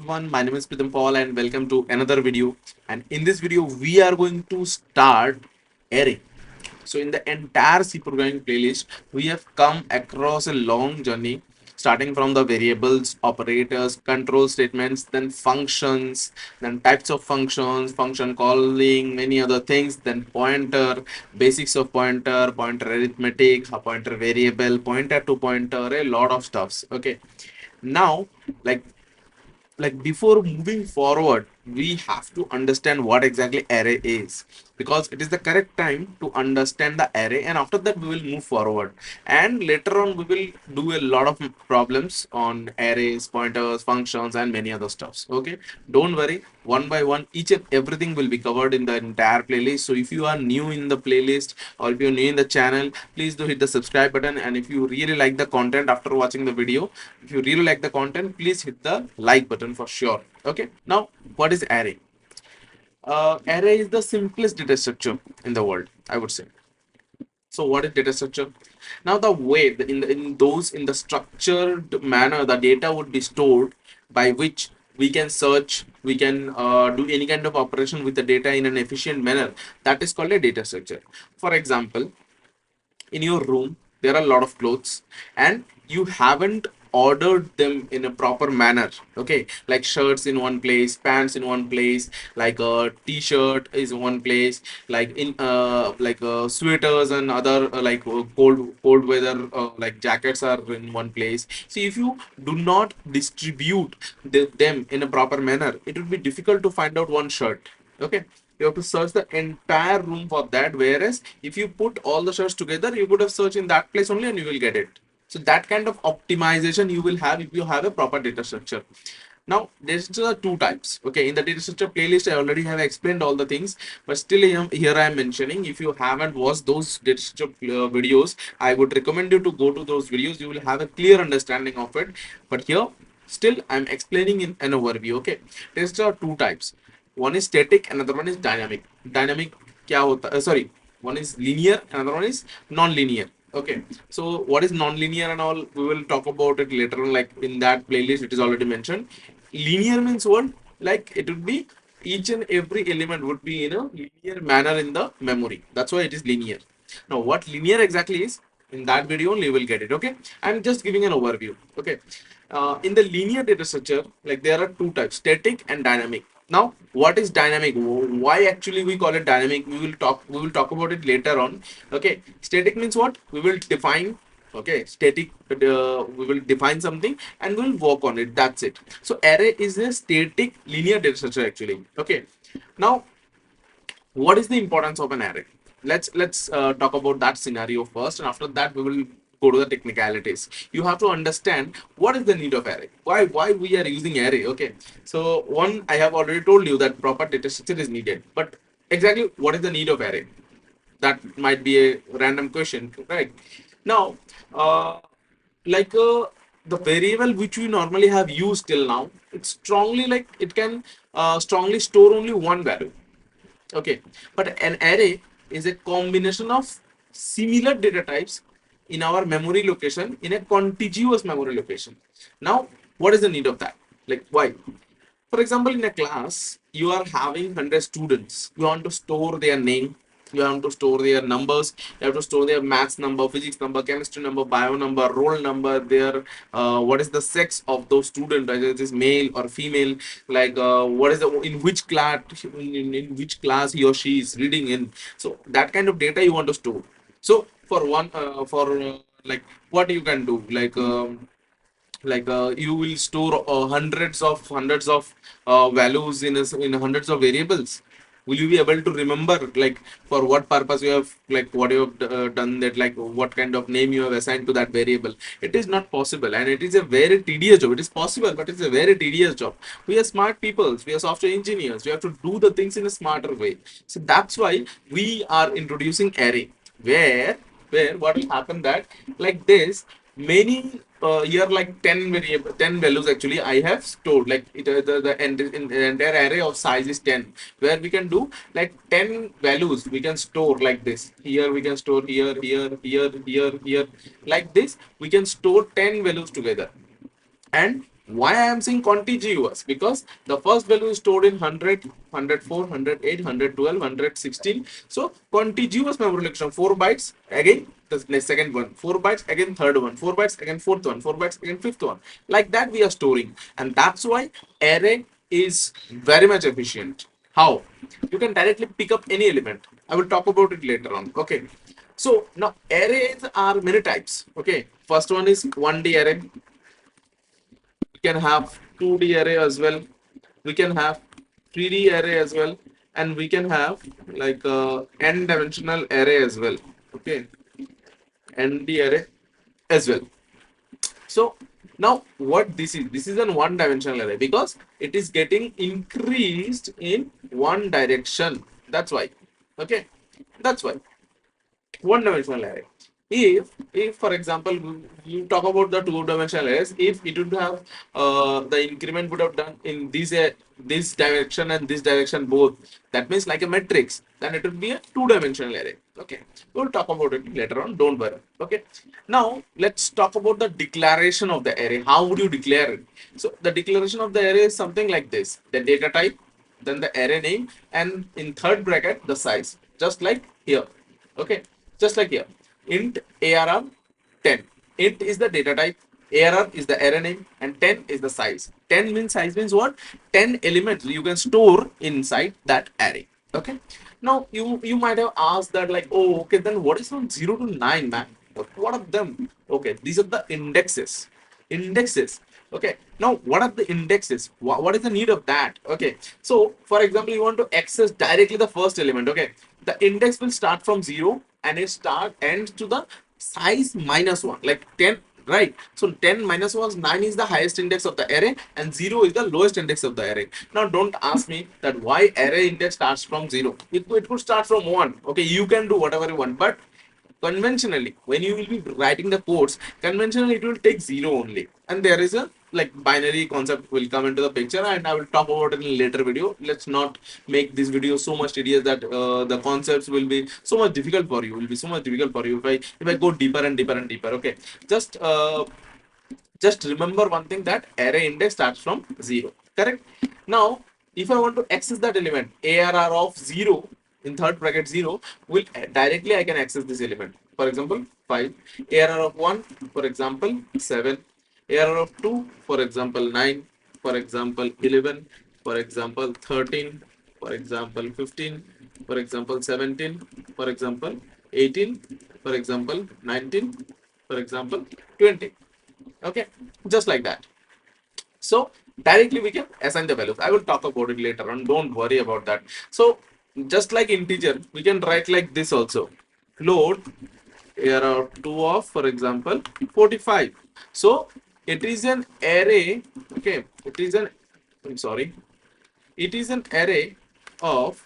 everyone, my name is Pritam and welcome to another video. And in this video, we are going to start array. So in the entire C programming playlist, we have come across a long journey starting from the variables, operators, control statements, then functions, then types of functions, function calling, many other things, then pointer, basics of pointer, pointer arithmetic, pointer variable, pointer to pointer, a lot of stuffs. Okay, now like before moving forward, we have to understand what exactly array is, because it is the correct time to understand the array, and after that we will move forward, and later on we will do a lot of problems on arrays, pointers, functions, and many other stuffs. Okay, don't worry, one by one each and everything will be covered in the entire playlist. So if you are new in the playlist or if you're new in the channel, please do hit the subscribe button, and if you really like the content after watching the video, if you really like the content, please hit the like button for sure. Okay, now what is array? Array is the simplest data structure in the world, I would say. So what is data structure? Now the way in the structured manner the data would be stored, by which we can search, we can do any kind of operation with the data in an efficient manner, that is called a data structure. For example, in your room there are a lot of clothes and you haven't ordered them in a proper manner. Okay, like shirts in one place, pants in one place, like a t-shirt is in one place, like in sweaters and other cold weather like jackets are in one place. See, if you do not distribute them in a proper manner, it would be difficult to find out one shirt. Okay, you have to search the entire room for that, whereas if you put all the shirts together, you would have searched in that place only and you will get it. So that kind of optimization you will have if you have a proper data structure. Now there's two types. Okay, in the data structure playlist I already have explained all the things, but still here I am mentioning, if you haven't watched those data structure videos, I would recommend you to go to those videos. You will have a clear understanding of it, but here still I'm explaining in an overview. Okay, there's two types. One is static, another one is dynamic. Dynamic क्या होता sorry, one is linear, another one is non-linear. Okay, so what is non-linear and all, we will talk about it later on, like in that playlist it is already mentioned. Linear means what? Like it would be each and every element would be in a linear manner in the memory, that's why it is linear. Now what linear exactly is, in that video only you will get it. Okay, I'm just giving an overview. Okay, in the linear data structure, like there are two types, static and dynamic. Now what is dynamic? Why actually we call it dynamic? We will talk about it later on. Okay, static means what? We will define. Okay, static, we will define something and we'll work on it, that's it. So array is a static linear data structure actually. Okay, now what is the importance of an array? Let's talk about that scenario first, and after that we will go to the technicalities. You have to understand what is the need of array, why we are using array. Okay, so one, I have already told you that proper data structure is needed, but exactly what is the need of array? That might be a random question, right? Now like the variable which we normally have used till now, it's strongly like it can strongly store only one value. Okay, but an array is a combination of similar data types in our memory location in a contiguous memory location. Now, what is the need of that? Like, why? For example, in a class, you are having 100 students. You want to store their name, you have to store their numbers, you have to store their maths number, physics number, chemistry number, bio number, roll number, their what is the sex of those students, whether it is male or female, like what is the in which class, in which class he or she is reading in. So that kind of data you want to store. So for one for like what you can do, you will store hundreds of values in hundreds of variables. Will you be able to remember, like, for what purpose you have, like, what you have done that, like what kind of name you have assigned to that variable? It is not possible, and it is a very tedious job. It is possible, but it's a very tedious job. We are smart people, we are software engineers, we have to do the things in a smarter way. So that's why we are introducing array, where what will happen that, like this, many here, like 10 variable 10 values actually I have stored, like the entire array of size is 10, where we can do like 10 values we can store like this. Here we can store here, like this we can store 10 values together. And Why I am saying contiguous? Because the first value is stored in 100, 104, 108, 112, 116. So contiguous memory location, 4 bytes again the second one, 4 bytes again third one, 4 bytes again fourth one, 4 bytes again fifth one. Like that we are storing, and that's why array is very much efficient. How? You can directly pick up any element. I will talk about it later on. Okay. So now arrays are many types. Okay. First one is 1D array. We can have 2D array as well. We can have 3D array as well, and we can have like n dimensional array as well. Okay, ND array as well. So now what this is an one dimensional array because it is getting increased in one direction. That's why. Okay, that's why one dimensional array. If for example you talk about the two dimensional arrays, if it would have the increment would have done in this direction and this direction both, that means like a matrix, then it would be a two dimensional array. Okay, we'll talk about it later on, don't worry. Okay, now let's talk about the declaration of the array. How would you declare it? So the declaration of the array is something like this: the data type, then the array name, and in third bracket the size, just like here. Okay, just like here, int arr 10. Int is the data type, arr is the array name, and 10 is the size. 10 means size means what? 10 elements you can store inside that array. Okay, now you might have asked that like, oh okay, then what is from 0 to 9, man? What are them? Okay, these are the indexes. Okay, now what are the indexes? What is the need of that? Okay, so for example, you want to access directly the first element. Okay, the index will start from 0 and it ends to the size -1, like 10, right? So 10 minus 1, 9 is the highest index of the array and 0 is the lowest index of the array. Now don't ask me that why array index starts from 0. It could start from 1. Okay, you can do whatever you want, but conventionally when you will be writing the codes, conventionally it will take 0 only, and there is a like binary concept will come into the picture, and I will talk about it in a later video. Let's not make this video so much tedious that the concepts will be so much difficult for you, will be so much difficult for you if I go deeper and deeper and deeper. Okay, just remember one thing, that array index starts from 0, correct? Now if I want to access that element, arr of 0 in third bracket 0, will directly I can access this element. For example 5, arr of 1 for example 7, arr of 2 for example 9, for example 11, for example 13, for example 15, for example 17, for example 18, for example 19, for example 20. Okay, just like that. So directly we can assign the values. I will talk about it later on, don't worry about that. So just like integer, we can write like this also: float array 2 of for example 45. So it is an array. Okay, it is an, I'm sorry, it is an array of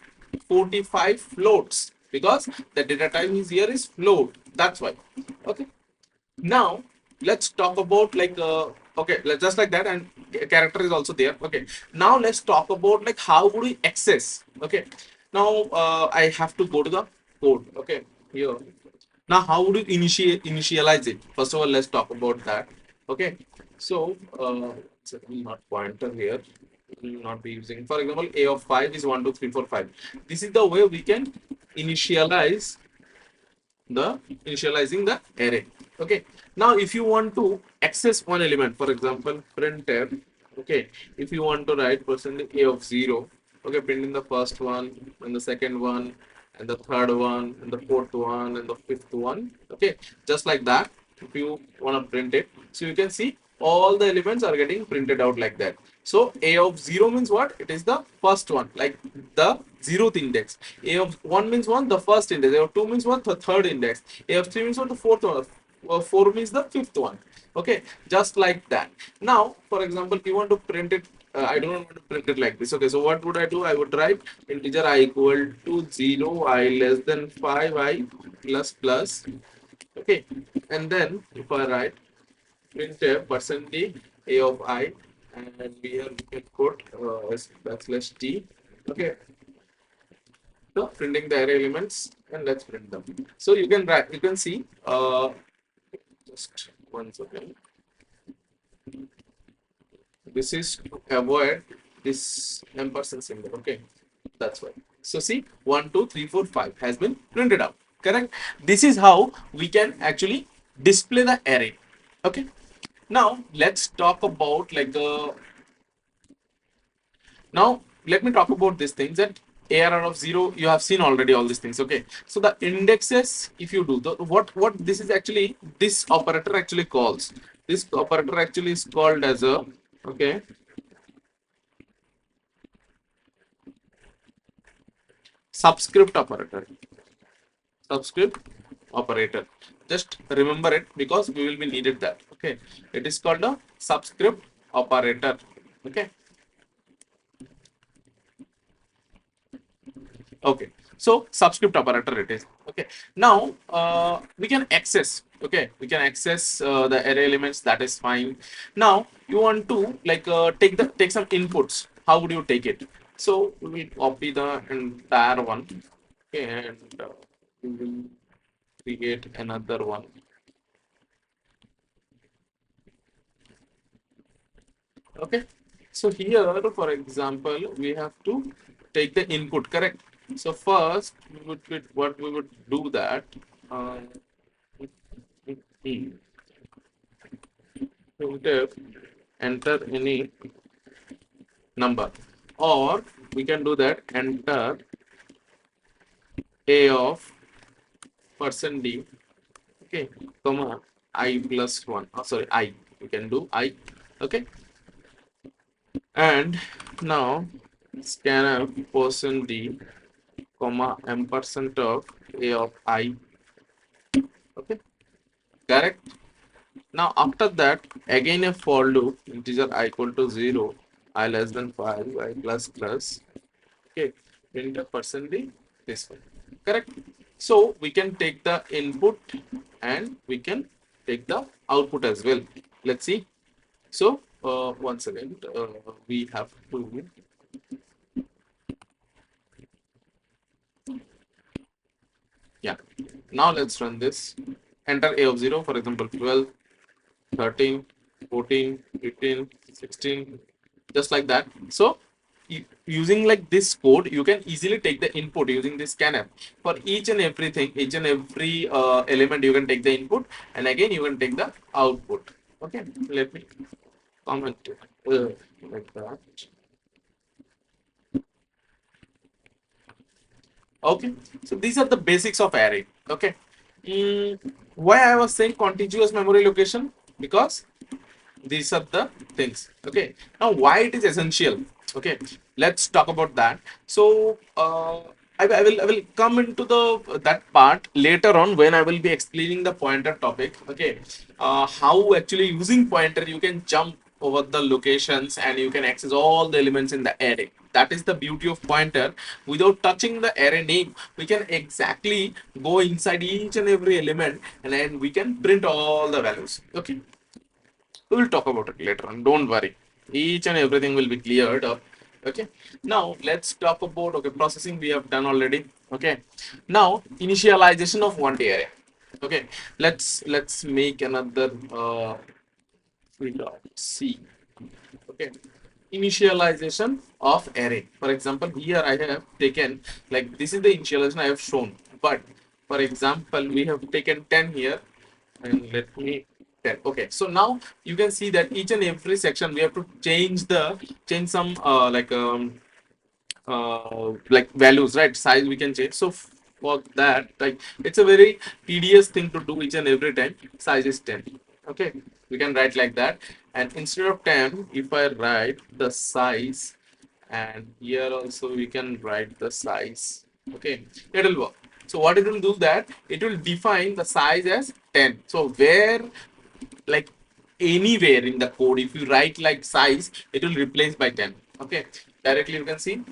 45 floats because the data type is here is float, that's why. Okay, now let's talk about like okay, just like that, and character is also there. Okay, now let's talk about like how would we access. Okay, now I have to go to the code. Okay, here. Now how would you initialize it? First of all, let's talk about that. Okay, so not pointer here, will not be using. For example, a of 5 is 1 2 3 4 5. This is the way we can initialize the initializing the array. Okay, now if you want to access one element, for example printf. Okay, if you want to write percent a of 0, okay, print in the first one and the second one and the third one and the fourth one and the fifth one. Okay, just like that. If you want to print it, so you can see all the elements are getting printed out like that. So a of 0 means what? It is the first one, like the 0th index. A of 1 means 1, the first index. A of 2 means 1, the third index. A of 3 means 1, the fourth one. 4 means the fifth one. Okay, just like that. Now for example, if you want to print it, I don't want to print it like this. Okay, so what would I do? I would write integer I equal to 0, I less than 5, I plus plus. Okay, and then if I write printf percentage a of I, and here we can put backslash t. Okay, so printing the array elements, and let's print them. So you can write, you can see just one second. This is to avoid this ampersand symbol. Okay, that's why. So see, 1, 2, 3, 4, 5 has been printed out. Correct. This is how we can actually display the array. Okay. Now let's talk about like now let me talk about these things that ARR of 0, you have seen already all these things. Okay, so the indexes, if you do the what this is actually, this operator actually calls, this operator actually is called as a, okay, subscript operator. Subscript operator, just remember it because we will be needed that. Okay, it is called a subscript operator. Okay. Okay, so subscript operator it is. Okay, now we can access. Okay, we can access the array elements. That is fine. Now you want to like take some inputs. How would you take it? So we will copy the entire one. Okay, and we will create another one. Okay, so here, for example, we have to take the input, correct? So first, what we would do that. Uh, printf enter any number, or we can do that enter a of percent d, okay, comma I plus 1. Oh, sorry, I, we can do I. Okay, and now scanf percent d comma ampersand of a of I. Okay, correct. Now after that, again a for loop, integer I equal to 0, I less than 5, I plus plus. Okay, print a percent d, this one. Correct. So we can take the input and we can take the output as well. Let's see. So once again, we have to, yeah. Now let's run this. Enter a of 0, for example, 12, 13, 14, 15, 16, just like that. So using like this code, you can easily take the input using this scanf. For each and everything, each and every element, you can take the input, and again you can take the output. Okay, let me comment like that. Okay, so these are the basics of array. Okay, why I was saying contiguous memory location, because these are the things. Okay, now why it is essential. Okay, let's talk about that. So I will come into the that part later on when I will be explaining the pointer topic. Okay, how actually using pointer you can jump over the locations and you can access all the elements in the array. That is the beauty of pointer. Without touching the array name, we can exactly go inside each and every element, and then we can print all the values. Okay, we will talk about it later on, don't worry, each and everything will be cleared up. Okay, now let's talk about, okay, processing we have done already. Okay, now initialization of one array. Okay, let's make another C. Okay, initialization of array. For example, here I have taken, like, this is the initialization I have shown, but for example we have taken 10 here, and let me 10. Okay, so now you can see that each and every section we have to change some like values, right? Size we can change. So for that, like, it's a very tedious thing to do each and every time. Size is 10. Okay, we can write like that, and instead of 10, if I write the size, and here also we can write the size. Okay, it will work. So what it will do, that it will define the size as 10. So where, like, anywhere in the code, if you write like size, it will replace by 10. Okay, directly you can see.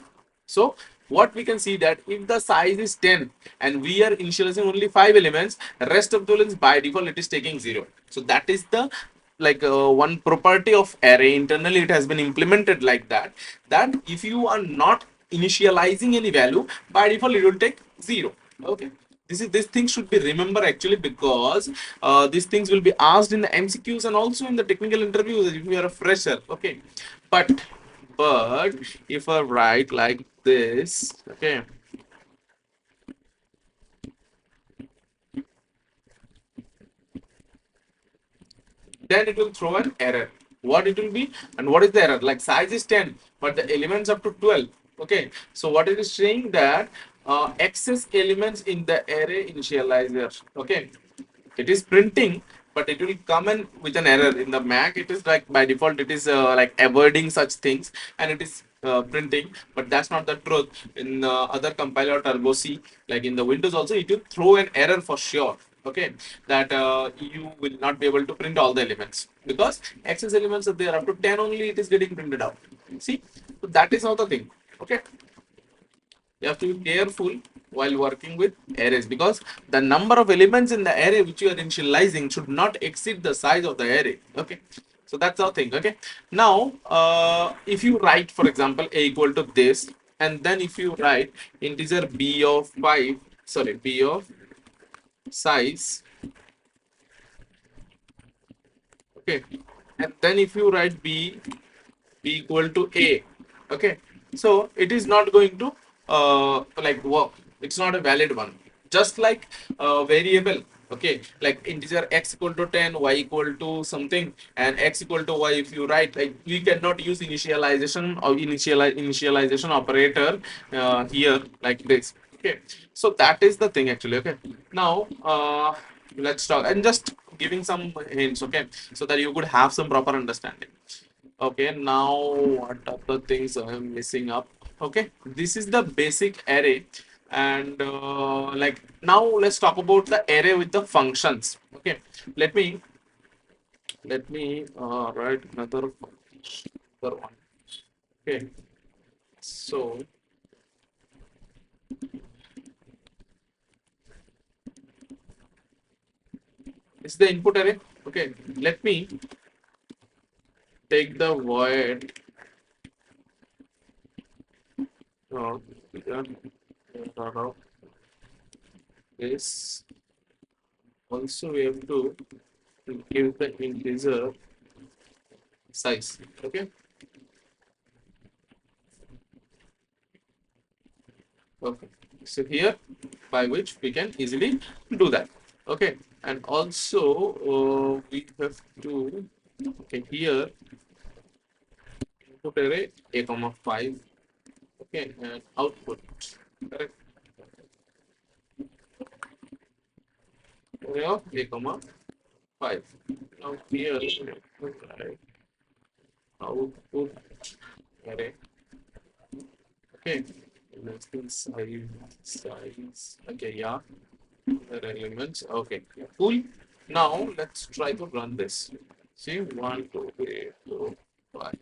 So what we can see, that if the size is 10 and we are initializing only 5 elements, rest of the elements by default it is taking 0. So that is the, like, one property of array. Internally it has been implemented like that, that if you are not initializing any value, by default it will take 0. Okay, This thing should be remember actually, because these things will be asked in the MCQs and also in the technical interviews if you are a fresher. Okay, but if I write like this, okay, then it will throw an error. What it will be, and what is the error? Like size is 10, but the elements up to 12. Okay, so what it is saying that excess elements in the array initializer. Okay, it is printing, but it will come in with an error. In the Mac it is like by default it is like avoiding such things, and it is printing, but that's not the truth. In other compiler turbo C, like in the Windows also, it will throw an error for sure. Okay, that you will not be able to print all the elements, because excess elements are there up to 10 only, it is getting printed out. See, so that is how the thing. Okay, you have to be careful while working with arrays, because the number of elements in the array which you are initializing should not exceed the size of the array. Okay, so that's our thing. Okay, now if you write, for example, a equal to this, and then if you write integer b of 5, sorry, b of size, okay, and then if you write b equal to a, okay, so it is not going to like work. It's not a valid one. Just like variable, okay, like integer x equal to 10, y equal to something, and x equal to y, if you write, like we cannot use initialization or initialization operator here like this. Okay, so that is the thing actually. Okay, now let's talk, and just giving some hints, okay, so that you could have some proper understanding. Okay, now what are the things I'm missing up? Okay, this is the basic array, and like now let's talk about the array with the functions. Okay, let me write another one. Okay, so this is the input array. Okay, let me take the void uh, this. Also, we have to give the integer size. Okay, okay, so here, by which we can easily do that. Okay, and also we have to, okay, here input array a comma 5, okay, and output, correct, array of a comma 5. Now here right, output array, okay, let's do size, okay, yeah, the elements, okay, cool. Now let's try to run this. See, 1 2 3 4 5.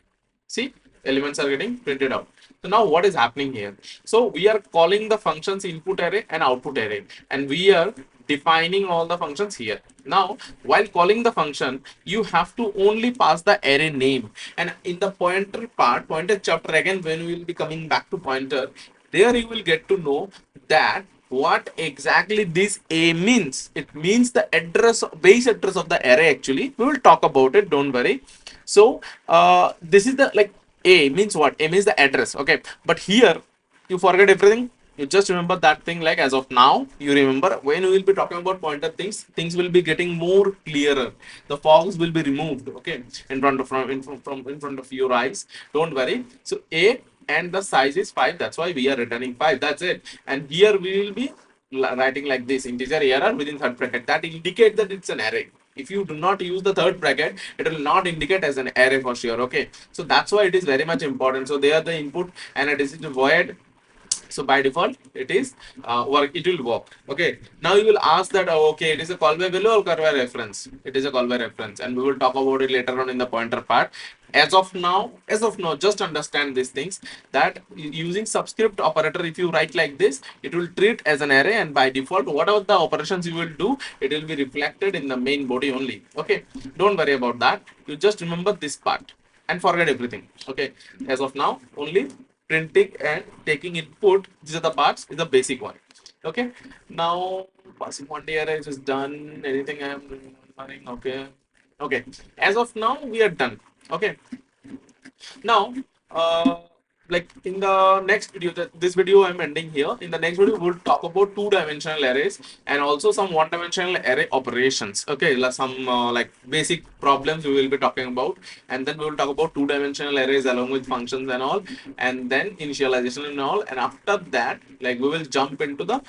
See, elements are getting printed out. So now what is happening here? So we are calling the functions input array and output array, and we are defining all the functions here. Now, while calling the function, you have to only pass the array name. And in the pointer part, pointer chapter, again, when we will be coming back to pointer, there you will get to know that what exactly this a means. It means the address, base address of the array. Actually, we will talk about it, don't worry. So this is the, like, a means what? A means the address. Okay, but here you forget everything. You just remember that thing. Like as of now, you remember. When we will be talking about pointer things, things will be getting more clearer. The fogs will be removed. Okay, in front of in front of your eyes. Don't worry. So a, and the size is 5. That's why we are returning 5. That's it. And here we will be writing like this: integer error within third bracket. That indicates that it's an array. If you do not use the third bracket, it will not indicate as an array for sure. Okay, so that's why it is very much important. So they are the input, and it is void. So by default it is work, it will work. Okay, now you will ask that, oh, okay, it is a call by value or call by reference. It is a call by reference, and we will talk about it later on in the pointer part. As of now, just understand these things, that using subscript operator, if you write like this, it will treat as an array, and by default whatever the operations you will do, it will be reflected in the main body only. Okay, don't worry about that. You just remember this part and forget everything. Okay, as of now, only printing and taking input, these are the parts, is the basic one. Okay, now Passing quantity arrays is done. Anything I am running? Okay. Okay. As of now, we are done. Okay. Now, like in the next video, this video I'm ending here. In the next video, we'll talk about two-dimensional arrays and also some one-dimensional array operations. Okay, some like basic problems we will be talking about, and then we will talk about two-dimensional arrays along with functions and all, and then initialization and all. And after that, like we will jump into the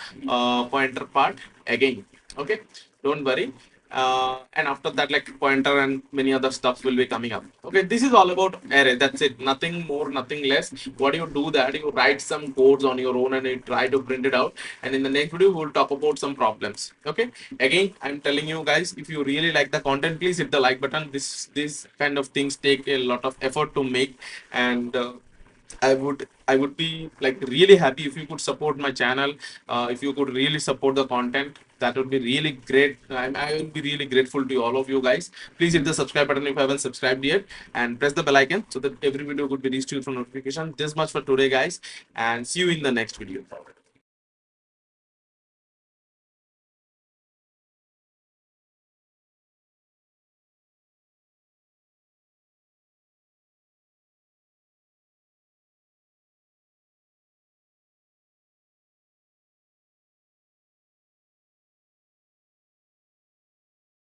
pointer part again. Okay, don't worry. And after that, like pointer and many other stuff will be coming up. Okay, this is all about array. That's it, nothing more, nothing less. What you do that you write some codes on your own and you try to print it out, and in the next video we'll talk about some problems. Okay, again I'm telling you guys, if you really like the content, please hit the like button. This kind of things take a lot of effort to make, and I would be like really happy if you could support my channel. If you could really support the content, that would be really great. I will be really grateful to all of you guys. Please hit the subscribe button if you haven't subscribed yet, and press the bell icon so that every video could be reached to you from notification. This much for today, guys, and see you in the next video.